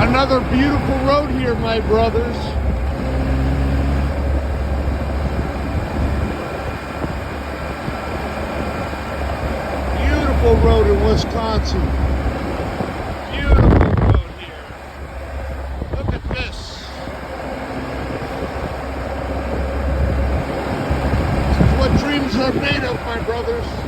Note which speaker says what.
Speaker 1: Another beautiful road here, my brothers. Beautiful road in Wisconsin. Beautiful road here. Look at this. This is what dreams are made of, my brothers.